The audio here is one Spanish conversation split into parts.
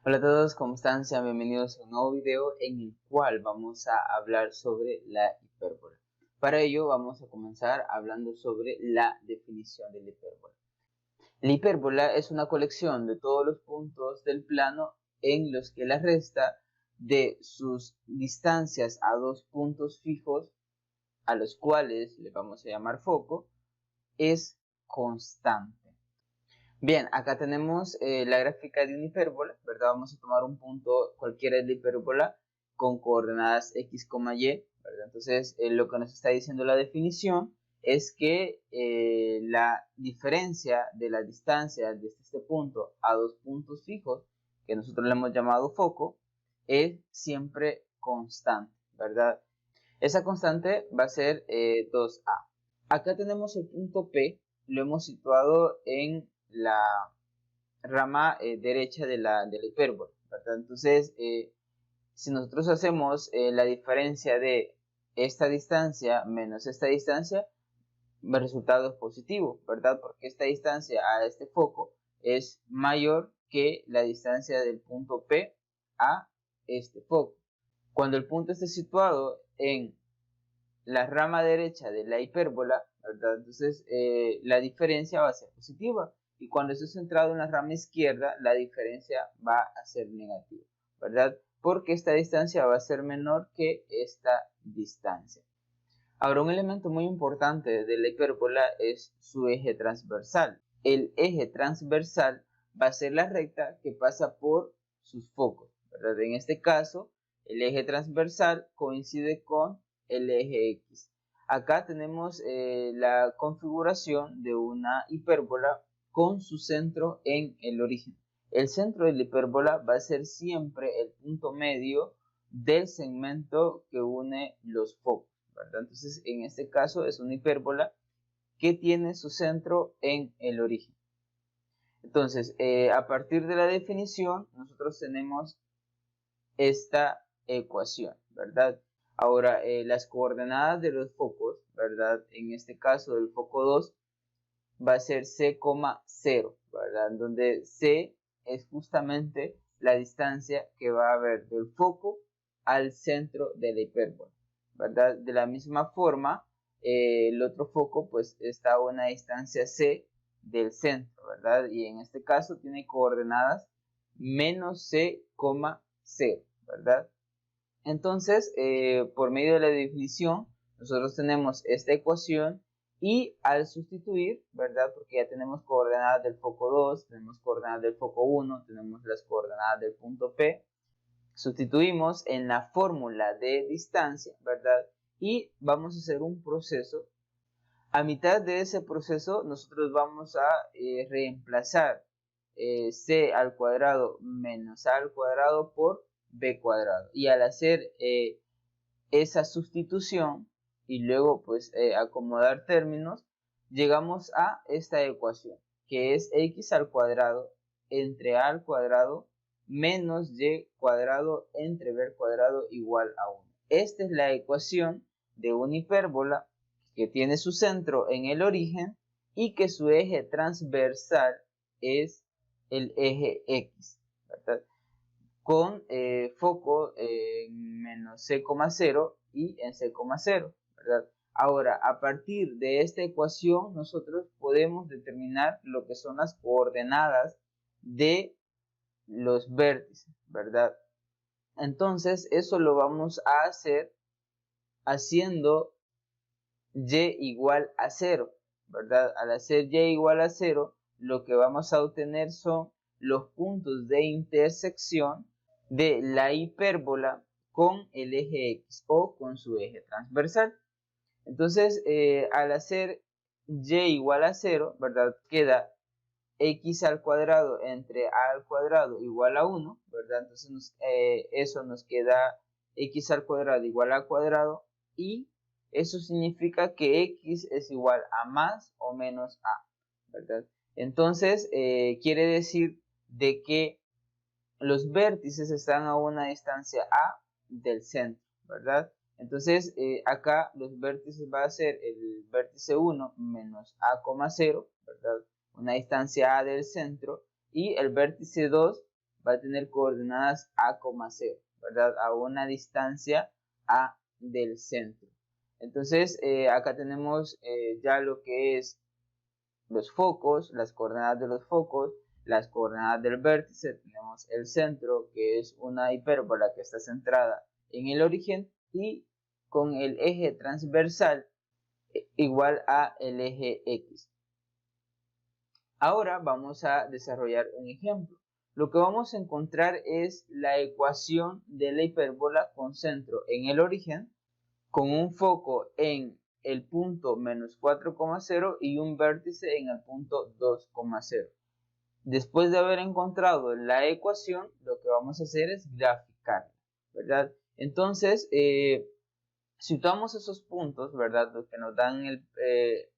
Hola a todos, ¿cómo están? Sean bienvenidos a un nuevo video en el cual vamos a hablar sobre la hipérbola. Para ello vamos a comenzar hablando sobre la definición de la hipérbola. La hipérbola es una colección de todos los puntos del plano en los que la resta de sus distancias a dos puntos fijos, a los cuales le vamos a llamar foco, es constante. Bien, acá tenemos la gráfica de una hipérbola, ¿verdad? Vamos a tomar un punto cualquiera de la hipérbola con coordenadas x, y, ¿verdad? Entonces, lo que nos está diciendo la definición es que la diferencia de la distancia desde este punto a dos puntos fijos, que nosotros le hemos llamado foco, es siempre constante, ¿verdad? Esa constante va a ser 2a. Acá tenemos el punto P, lo hemos situado en la rama derecha de la hipérbola, ¿verdad? Entonces, si nosotros hacemos la diferencia de esta distancia menos esta distancia, el resultado es positivo, ¿verdad? Porque esta distancia a este foco es mayor que la distancia del punto P a este foco. Cuando el punto esté situado en la rama derecha de la hipérbola, ¿verdad? Entonces la diferencia va a ser positiva, y cuando esté centrado en la rama izquierda, la diferencia va a ser negativa, ¿verdad? Porque esta distancia va a ser menor que esta distancia. Ahora, un elemento muy importante de la hipérbola es su eje transversal. El eje transversal va a ser la recta que pasa por sus focos, ¿verdad? En este caso, el eje transversal coincide con el eje X. Acá tenemos la configuración de una hipérbola con su centro en el origen. El centro de la hipérbola va a ser siempre el punto medio del segmento que une los focos, ¿verdad? Entonces, en este caso es una hipérbola que tiene su centro en el origen. Entonces, a partir de la definición, nosotros tenemos esta ecuación, ¿verdad? Ahora, las coordenadas de los focos, ¿verdad? En este caso del foco 2 va a ser c, 0, ¿verdad? Donde c es justamente la distancia que va a haber del foco al centro de la hipérbola, ¿verdad? De la misma forma, el otro foco pues está a una distancia c del centro, ¿verdad? Y en este caso tiene coordenadas menos c, 0, ¿verdad? Entonces, por medio de la definición, nosotros tenemos esta ecuación, y al sustituir, ¿verdad? Porque ya tenemos coordenadas del foco 2, tenemos coordenadas del foco 1, tenemos las coordenadas del punto P, sustituimos en la fórmula de distancia, ¿verdad? Y vamos a hacer un proceso. A mitad de ese proceso, nosotros vamos a reemplazar c al cuadrado menos a al cuadrado por b cuadrado. Y al hacer esa sustitución y luego pues acomodar términos, llegamos a esta ecuación, que es x al cuadrado entre a al cuadrado menos y cuadrado entre b al cuadrado igual a 1. Esta es la ecuación de una hipérbola que tiene su centro en el origen y que su eje transversal es el eje X, ¿verdad? Con foco en menos c, 0 y en c, 0, ¿verdad? Ahora, a partir de esta ecuación, nosotros podemos determinar lo que son las coordenadas de los vértices, ¿verdad? Entonces, eso lo vamos a hacer haciendo y igual a 0, ¿verdad? Al hacer y igual a 0, lo que vamos a obtener son los puntos de intersección de la hipérbola con el eje X o con su eje transversal. Entonces, al hacer y igual a 0, ¿verdad? Queda x al cuadrado entre a al cuadrado igual a 1, ¿verdad? Entonces eso nos queda x al cuadrado igual a al cuadrado, y eso significa que x es igual a más o menos a, ¿verdad? Entonces quiere decir de que los vértices están a una distancia a del centro, ¿verdad? Entonces acá los vértices va a ser el vértice 1 menos a, 0, ¿verdad? Una distancia a del centro, y el vértice 2 va a tener coordenadas a, 0, ¿verdad? A una distancia a del centro. Entonces, acá tenemos ya lo que es los focos, las coordenadas de los focos, las coordenadas del vértice, tenemos el centro, que es una hipérbola que está centrada en el origen y con el eje transversal igual a el eje X. Ahora vamos a desarrollar un ejemplo. Lo que vamos a encontrar es la ecuación de la hipérbola con centro en el origen, con un foco en el punto menos 4,0 y un vértice en el punto 2,0. Después de haber encontrado la ecuación, lo que vamos a hacer es graficarla, ¿verdad? Entonces, situamos esos puntos, ¿verdad? Los que nos dan el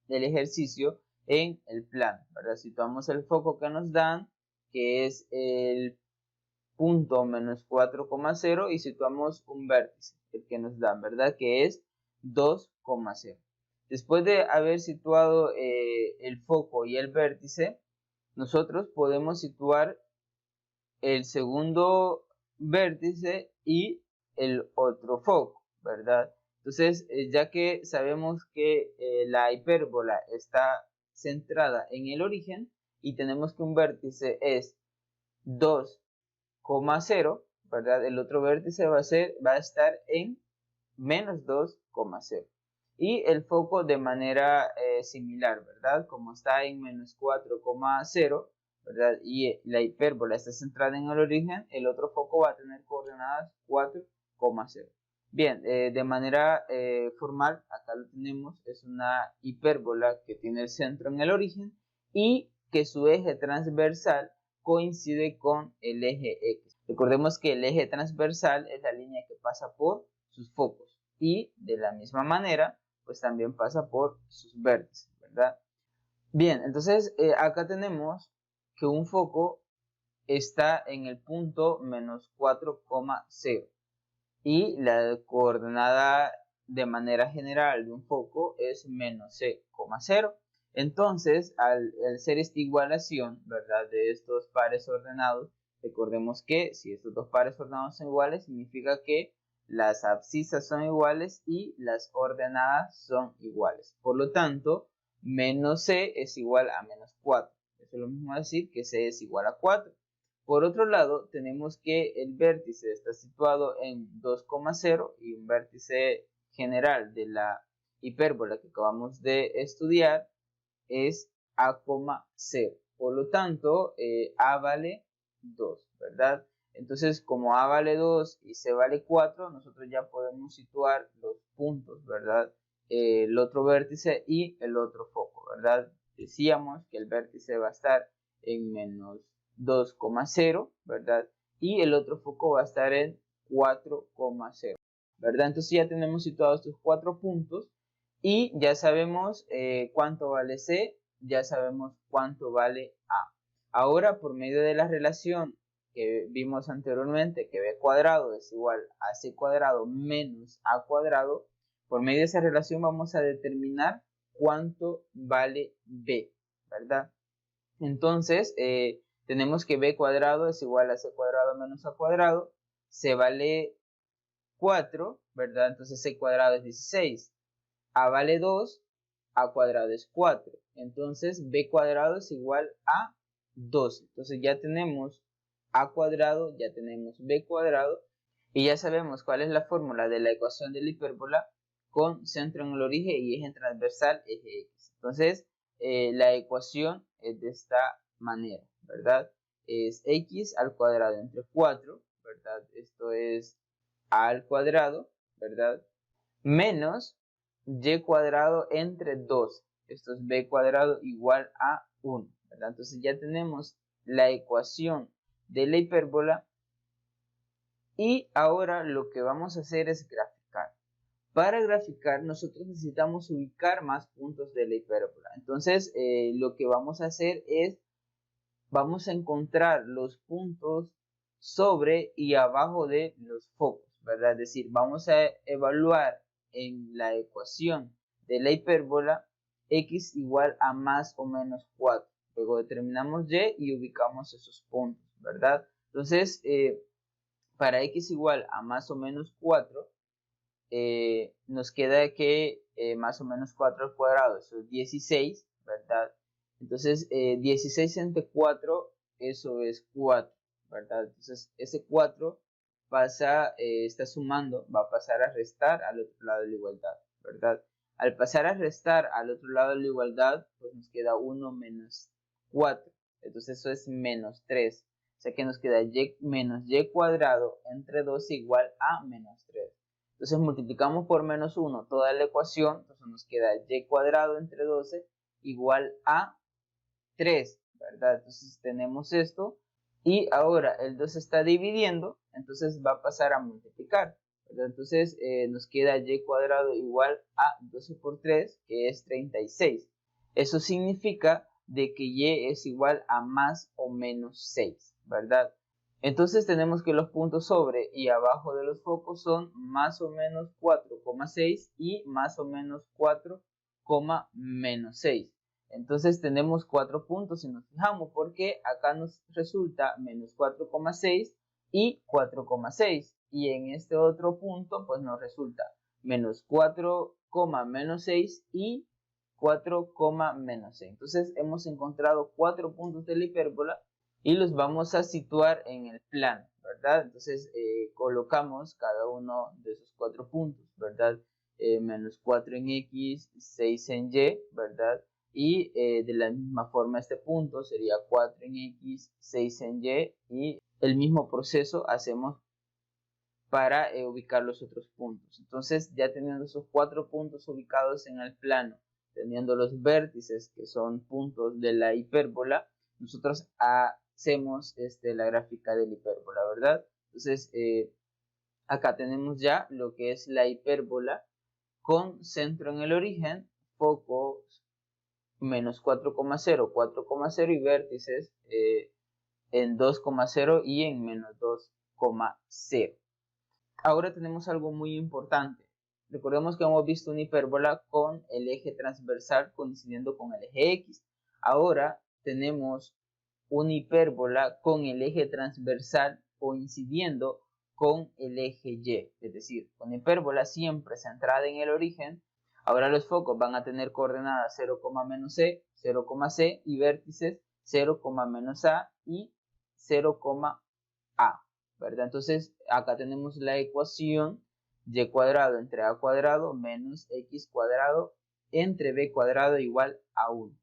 ejercicio en el plano, ¿verdad? Situamos el foco que nos dan, que es el punto menos 4,0 y situamos un vértice, el que nos dan, ¿verdad? Que es 2,0. Después de haber situado el foco y el vértice, nosotros podemos situar el segundo vértice y el otro foco, ¿verdad? Entonces, ya que sabemos que la hipérbola está centrada en el origen y tenemos que un vértice es 2,0, ¿verdad? El otro vértice va a estar en menos 2,0. Y el foco de manera similar, ¿verdad? Como está en menos 4,0, ¿verdad? Y la hipérbola está centrada en el origen, el otro foco va a tener coordenadas 4,0. Bien, de manera formal, acá lo tenemos, es una hipérbola que tiene el centro en el origen y que su eje transversal coincide con el eje X. Recordemos que el eje transversal es la línea que pasa por sus focos y de la misma manera pues también pasa por sus vértices, ¿verdad? Bien, entonces acá tenemos que un foco está en el punto menos 4,0 y la coordenada de manera general de un foco es menos c,0. Entonces, al ser esta igualación, ¿verdad? De estos pares ordenados, recordemos que si estos dos pares ordenados son iguales, significa que las abscisas son iguales y las ordenadas son iguales. Por lo tanto, menos c es igual a menos 4. Eso es lo mismo decir que c es igual a 4. Por otro lado, tenemos que el vértice está situado en 2,0 y un vértice general de la hipérbola que acabamos de estudiar es a,0. Por lo tanto, a vale 2, ¿verdad? Entonces, como a vale 2 y c vale 4, nosotros ya podemos situar los puntos, ¿verdad? El otro vértice y el otro foco, ¿verdad? Decíamos que el vértice va a estar en menos 2,0, ¿verdad? Y el otro foco va a estar en 4,0, ¿verdad? Entonces ya tenemos situados estos 4 puntos y ya sabemos cuánto vale C, ya sabemos cuánto vale A. Ahora, por medio de la relación que vimos anteriormente, que B cuadrado es igual a C cuadrado menos A cuadrado, por medio de esa relación vamos a determinar cuánto vale B, ¿verdad? Entonces, tenemos que b cuadrado es igual a c cuadrado menos a cuadrado, c vale 4, ¿verdad? Entonces c cuadrado es 16, a vale 2, a cuadrado es 4, entonces b cuadrado es igual a 12. Entonces ya tenemos a cuadrado, ya tenemos b cuadrado y ya sabemos cuál es la fórmula de la ecuación de la hipérbola con centro en el origen y eje transversal, eje X. Entonces, la ecuación es de esta manera, ¿verdad? Es x al cuadrado entre 4, ¿verdad? Esto es a al cuadrado, ¿verdad? Menos y cuadrado entre 2. Esto es b cuadrado igual a 1, ¿verdad? Entonces ya tenemos la ecuación de la hipérbola y ahora lo que vamos a hacer es graficar. Para graficar nosotros necesitamos ubicar más puntos de la hipérbola. Entonces lo que vamos a hacer es, vamos a encontrar los puntos sobre y abajo de los focos, ¿verdad? Es decir, vamos a evaluar en la ecuación de la hipérbola x igual a más o menos 4. Luego determinamos y ubicamos esos puntos, ¿verdad? Entonces, para x igual a más o menos 4, nos queda que más o menos 4 al cuadrado, eso es 16, ¿verdad? Entonces, 16 entre 4, eso es 4, ¿verdad? Entonces, ese 4 pasa, está sumando, va a pasar a restar al otro lado de la igualdad, ¿verdad? Al pasar a restar al otro lado de la igualdad, pues nos queda 1 menos 4. Entonces, eso es menos 3. O sea que nos queda y menos y cuadrado entre 2 igual a menos 3. Entonces multiplicamos por menos 1 toda la ecuación, entonces nos queda y cuadrado entre 12 igual a 3, ¿verdad? Entonces tenemos esto y ahora el 2 está dividiendo, entonces va a pasar a multiplicar, ¿verdad? Entonces nos queda y cuadrado igual a 12 por 3, que es 36. Eso significa de que y es igual a más o menos 6, ¿verdad? Entonces tenemos que los puntos sobre y abajo de los focos son más o menos 4,6 y más o menos 4, menos 6. Entonces tenemos 4 puntos si nos fijamos, porque acá nos resulta menos 4,6 y 4,6. Y en este otro punto pues nos resulta menos 4, menos 6 y 4, menos 6. Entonces hemos encontrado 4 puntos de la hipérbola y los vamos a situar en el plano, ¿verdad? Entonces colocamos cada uno de esos 4 puntos, ¿verdad? Menos 4 en X, 6 en Y, ¿verdad? Y de la misma forma este punto sería 4 en X, 6 en Y, y el mismo proceso hacemos para ubicar los otros puntos. Entonces ya teniendo esos 4 puntos ubicados en el plano, teniendo los vértices que son puntos de la hipérbola, nosotros hacemos la gráfica de la hipérbola, ¿verdad? Entonces acá tenemos ya lo que es la hipérbola con centro en el origen, foco menos 4,0, 4,0 y vértices en 2,0 y en menos 2,0. Ahora tenemos algo muy importante. Recordemos que hemos visto una hipérbola con el eje transversal coincidiendo con el eje X. Ahora tenemos una hipérbola con el eje transversal coincidiendo con el eje Y. Es decir, una hipérbola siempre centrada en el origen. Ahora los focos van a tener coordenadas 0, menos C, 0, C y vértices 0, menos A y 0, A, ¿verdad? Entonces acá tenemos la ecuación y cuadrado entre a cuadrado menos x cuadrado entre b cuadrado igual a 1,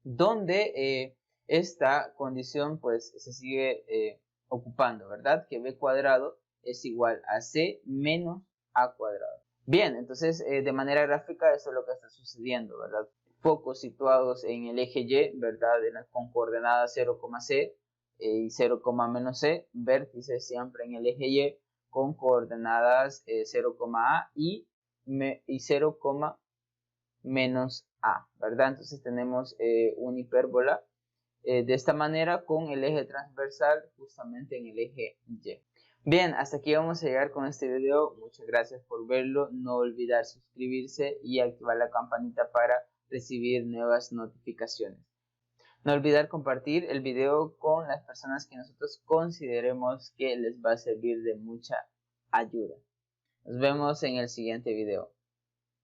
donde esta condición pues se sigue ocupando, ¿verdad? Que b cuadrado es igual a c menos a cuadrado. Bien, entonces de manera gráfica eso es lo que está sucediendo, ¿verdad? Focos situados en el eje Y, ¿verdad? Con coordenadas 0, C y 0, menos C, vértices siempre en el eje Y con coordenadas 0, A y 0, menos A, ¿verdad? Entonces tenemos una hipérbola de esta manera con el eje transversal justamente en el eje Y. Bien, hasta aquí vamos a llegar con este video. Muchas gracias por verlo. No olvidar suscribirse y activar la campanita para recibir nuevas notificaciones. No olvidar compartir el video con las personas que nosotros consideremos que les va a servir de mucha ayuda. Nos vemos en el siguiente video.